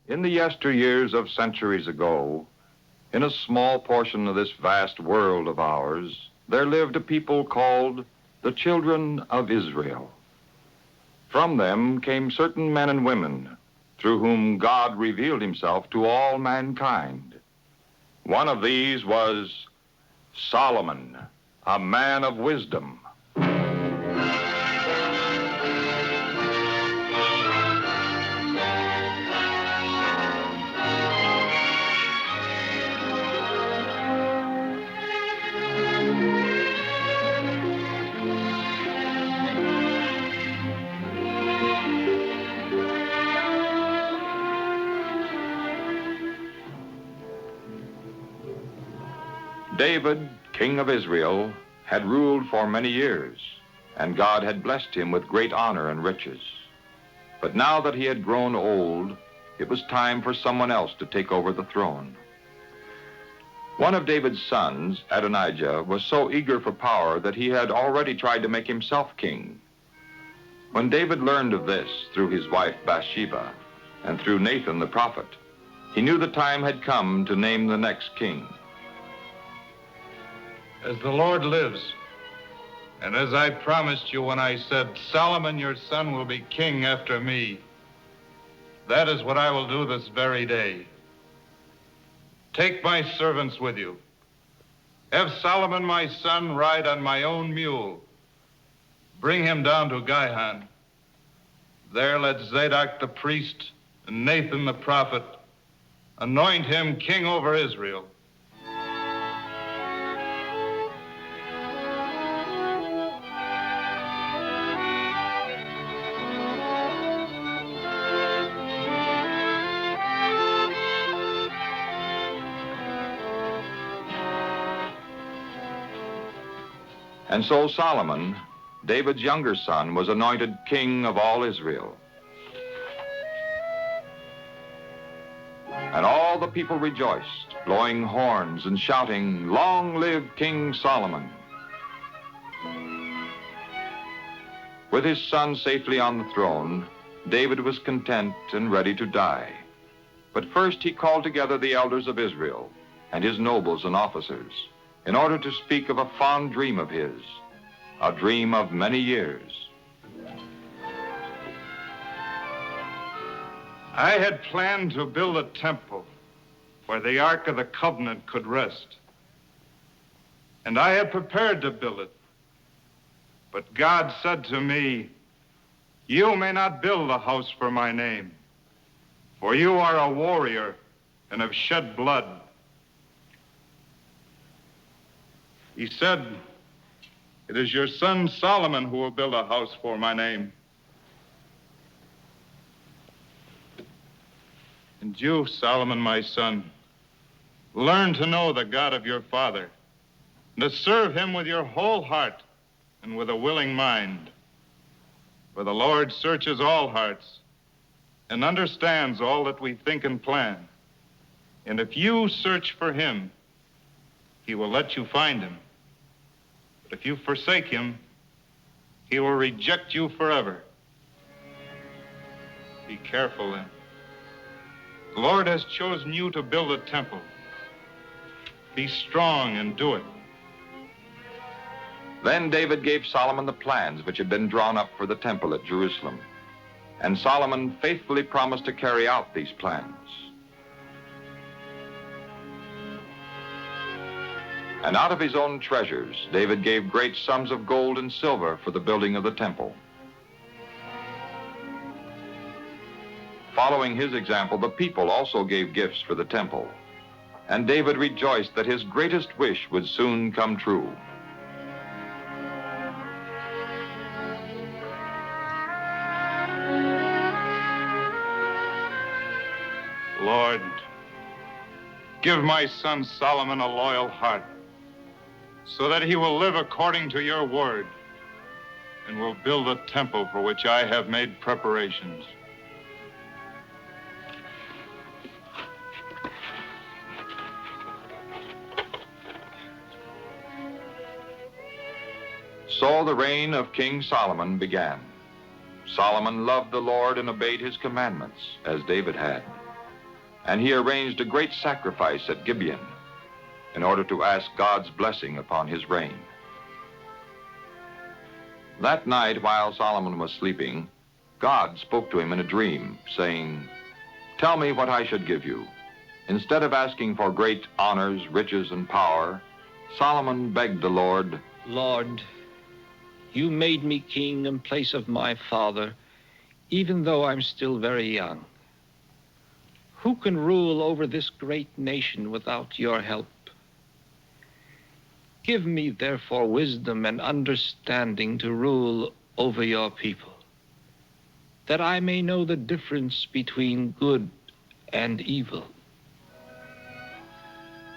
In the yesteryears of centuries ago, in a small portion of this vast world of ours, there lived a people called the children of Israel. From them came certain men and women through whom God revealed himself to all mankind. One of these was Solomon, a man of wisdom. David, king of Israel, had ruled for many years, and God had blessed him with great honor and riches. But now that he had grown old, it was time for someone else to take over the throne. One of David's sons, Adonijah, was so eager for power that he had already tried to make himself king. When David learned of this through his wife Bathsheba and through Nathan the prophet, he knew the time had come to name the next king. As the Lord lives, and as I promised you when I said, Solomon, your son, will be king after me, that is what I will do this very day. Take my servants with you. Have Solomon, my son, ride on my own mule. Bring him down to Gihon. There let Zadok the priest and Nathan the prophet anoint him king over Israel. And so Solomon, David's younger son, was anointed king of all Israel. And all the people rejoiced, blowing horns and shouting, "Long live King Solomon!" With his son safely on the throne, David was content and ready to die. But first he called together the elders of Israel and his nobles and officers, in order to speak of a fond dream of his, a dream of many years. I had planned to build a temple where the Ark of the Covenant could rest. And I had prepared to build it. But God said to me, you may not build a house for my name, for you are a warrior and have shed blood. He said, it is your son Solomon who will build a house for my name. And you, Solomon, my son, learn to know the God of your father, and to serve him with your whole heart and with a willing mind. For the Lord searches all hearts and understands all that we think and plan. And if you search for him, he will let you find him. But if you forsake him, he will reject you forever. Be careful then. The Lord has chosen you to build a temple. Be strong and do it. Then David gave Solomon the plans which had been drawn up for the temple at Jerusalem. And Solomon faithfully promised to carry out these plans. And out of his own treasures, David gave great sums of gold and silver for the building of the temple. Following his example, the people also gave gifts for the temple. And David rejoiced that his greatest wish would soon come true. Lord, give my son Solomon a loyal heart, so that he will live according to your word and will build a temple for which I have made preparations. So the reign of King Solomon began. Solomon loved the Lord and obeyed his commandments, as David had. and he arranged a great sacrifice at Gibeon in order to ask God's blessing upon his reign. That night, while Solomon was sleeping, God spoke to him in a dream, saying, "Tell me what I should give you." Instead of asking for great honors, riches, and power, Solomon begged the Lord, "Lord, you made me king in place of my father, even though I'm still very young. Who can rule over this great nation without your help? Give me, therefore, wisdom and understanding to rule over your people, that I may know the difference between good and evil."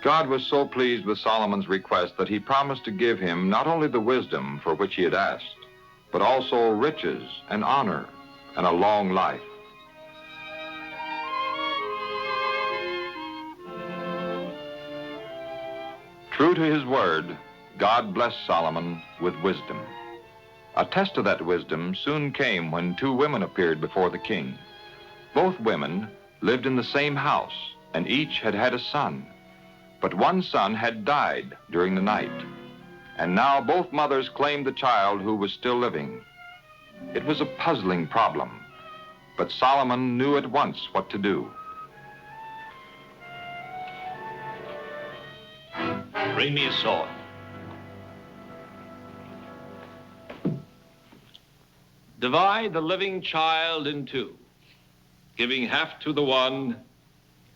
God was so pleased with Solomon's request that he promised to give him not only the wisdom for which he had asked, but also riches and honor and a long life. True to his word, God blessed Solomon with wisdom. A test of that wisdom soon came when two women appeared before the king. Both women lived in the same house, and each had had a son. But one son had died during the night, and now both mothers claimed the child who was still living. It was a puzzling problem, but Solomon knew at once what to do. Bring me a sword. Divide the living child in two, giving half to the one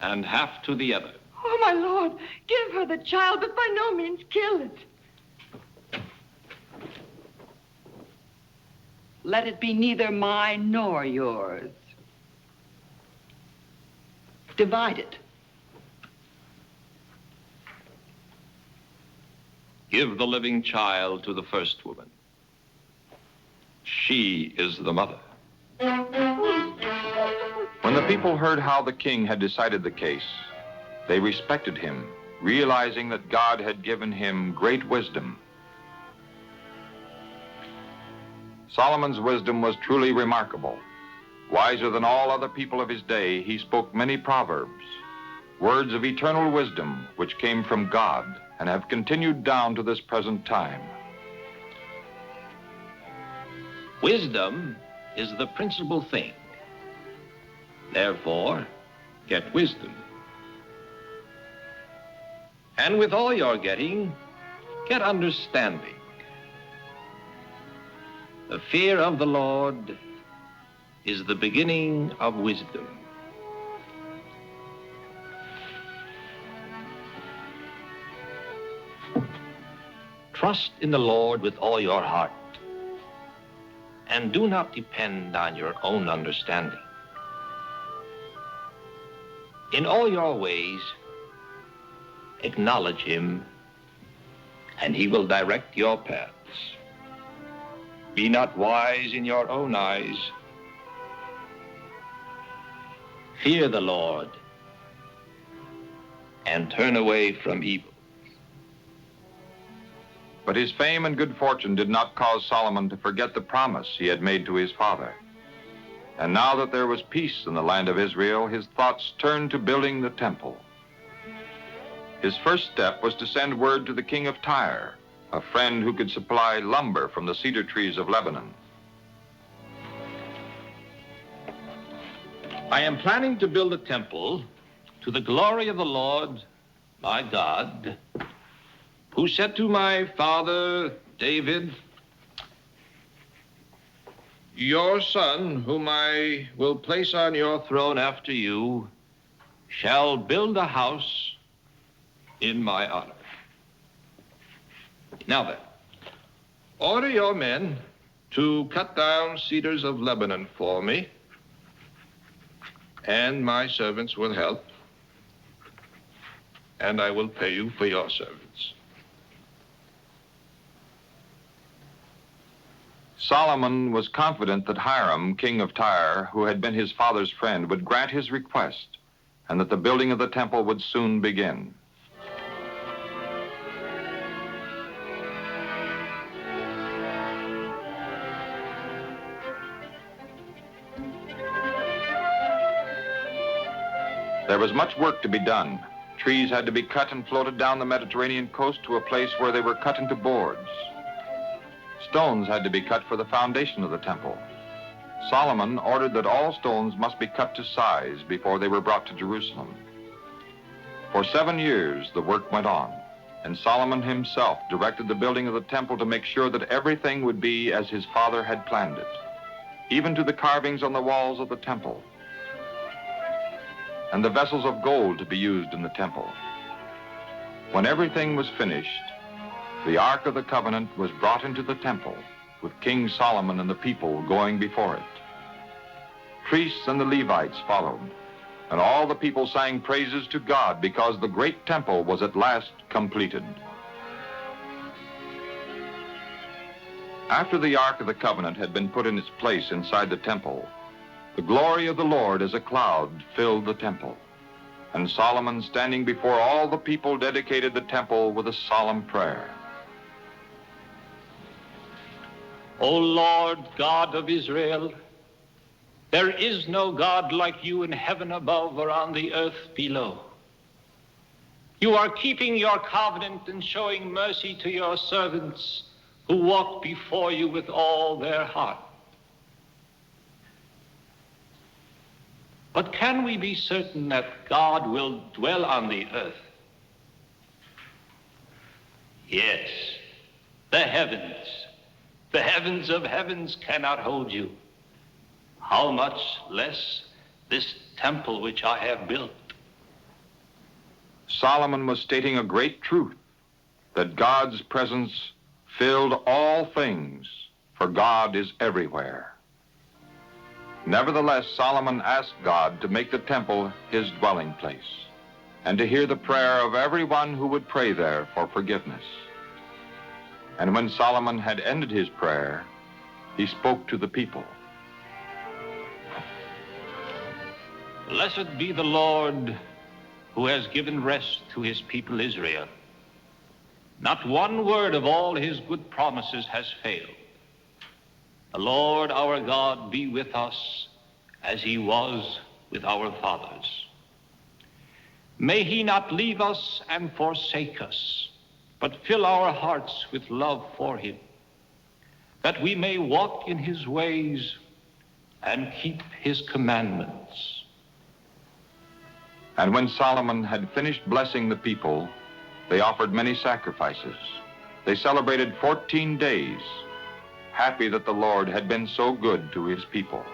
and half to the other. Oh, my lord, give her the child, but by no means kill it. Let it be neither mine nor yours. Divide it. Give the living child to the first woman. She is the mother. When the people heard how the king had decided the case, they respected him, realizing that God had given him great wisdom. Solomon's wisdom was truly remarkable. Wiser than all other people of his day, he spoke many proverbs, words of eternal wisdom which came from God and have continued down to this present time. Wisdom is the principal thing. Therefore, get wisdom. And with all you're getting, get understanding. The fear of the Lord is the beginning of wisdom. Trust in the Lord with all your heart, and do not depend on your own understanding. In all your ways, acknowledge him, and he will direct your paths. Be not wise in your own eyes. Fear the Lord, and turn away from evil. But his fame and good fortune did not cause Solomon to forget the promise he had made to his father. And now that there was peace in the land of Israel, his thoughts turned to building the temple. His first step was to send word to the king of Tyre, a friend who could supply lumber from the cedar trees of Lebanon. I am planning to build a temple to the glory of the Lord, my God, who said to my father David, "Your son, whom I will place on your throne after you, shall build a house in my honor." Now then, order your men to cut down cedars of Lebanon for me, and my servants will help, and I will pay you for your service. Solomon was confident that Hiram, king of Tyre, who had been his father's friend, would grant his request, and that the building of the temple would soon begin. There was much work to be done. Trees had to be cut and floated down the Mediterranean coast to a place where they were cut into boards. Stones had to be cut for the foundation of the temple. Solomon ordered that all stones must be cut to size before they were brought to Jerusalem. For 7 years, the work went on, and Solomon himself directed the building of the temple to make sure that everything would be as his father had planned it, even to the carvings on the walls of the temple, and the vessels of gold to be used in the temple. When everything was finished, the Ark of the Covenant was brought into the temple, with King Solomon and the people going before it. Priests and the Levites followed, and all the people sang praises to God because the great temple was at last completed. After the Ark of the Covenant had been put in its place inside the temple, the glory of the Lord as a cloud filled the temple, and Solomon, standing before all the people, dedicated the temple with a solemn prayer. O Lord God of Israel, there is no God like you in heaven above or on the earth below. You are keeping your covenant and showing mercy to your servants who walk before you with all their heart. But can we be certain that God will dwell on the earth? Yes, the heavens of heavens cannot hold you. How much less this temple which I have built? Solomon was stating a great truth, that God's presence filled all things, for God is everywhere. Nevertheless, Solomon asked God to make the temple his dwelling place, and to hear the prayer of everyone who would pray there for forgiveness. And when Solomon had ended his prayer, he spoke to the people. Blessed be the Lord who has given rest to his people Israel. Not one word of all his good promises has failed. The Lord our God be with us as he was with our fathers. May he not leave us and forsake us, but fill our hearts with love for him, that we may walk in his ways and keep his commandments. And when Solomon had finished blessing the people, they offered many sacrifices. They celebrated 14 days, happy that the Lord had been so good to his people.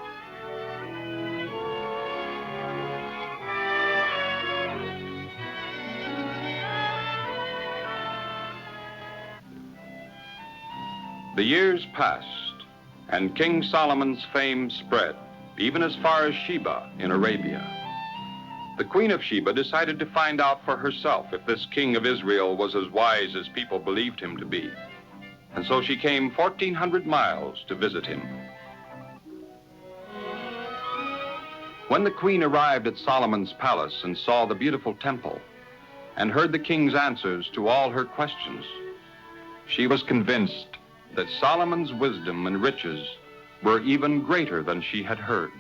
The years passed, and King Solomon's fame spread, even as far as Sheba in Arabia. The Queen of Sheba decided to find out for herself if this king of Israel was as wise as people believed him to be. And so she came 1,400 miles to visit him. When the queen arrived at Solomon's palace and saw the beautiful temple and heard the king's answers to all her questions, she was convinced that Solomon's wisdom and riches were even greater than she had heard.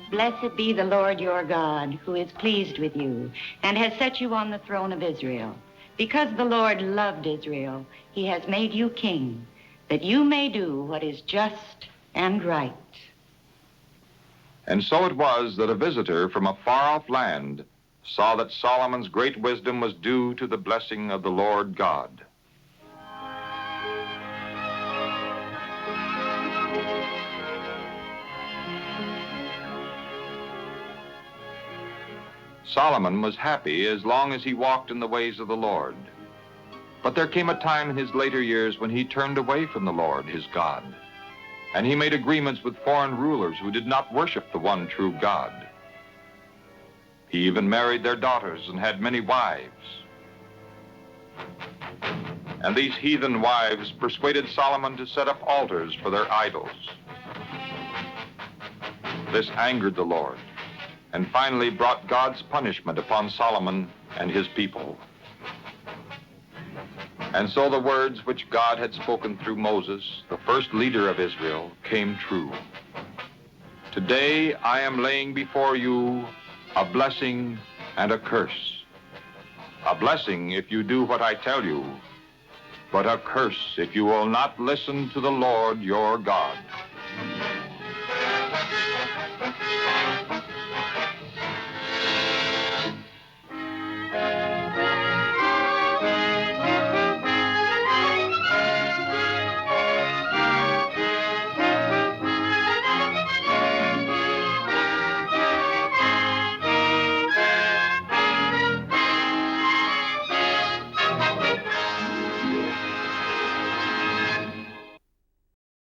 Blessed be the Lord your God, who is pleased with you and has set you on the throne of Israel. Because the Lord loved Israel, he has made you king, that you may do what is just and right. And so it was that a visitor from a far-off land saw that Solomon's great wisdom was due to the blessing of the Lord God. Solomon was happy as long as he walked in the ways of the Lord. But there came a time in his later years when he turned away from the Lord, his God, and he made agreements with foreign rulers who did not worship the one true God. He even married their daughters and had many wives. And these heathen wives persuaded Solomon to set up altars for their idols. This angered the Lord, and finally brought God's punishment upon Solomon and his people. And so the words which God had spoken through Moses, the first leader of Israel, came true. Today I am laying before you a blessing and a curse. A blessing if you do what I tell you, but a curse if you will not listen to the Lord your God.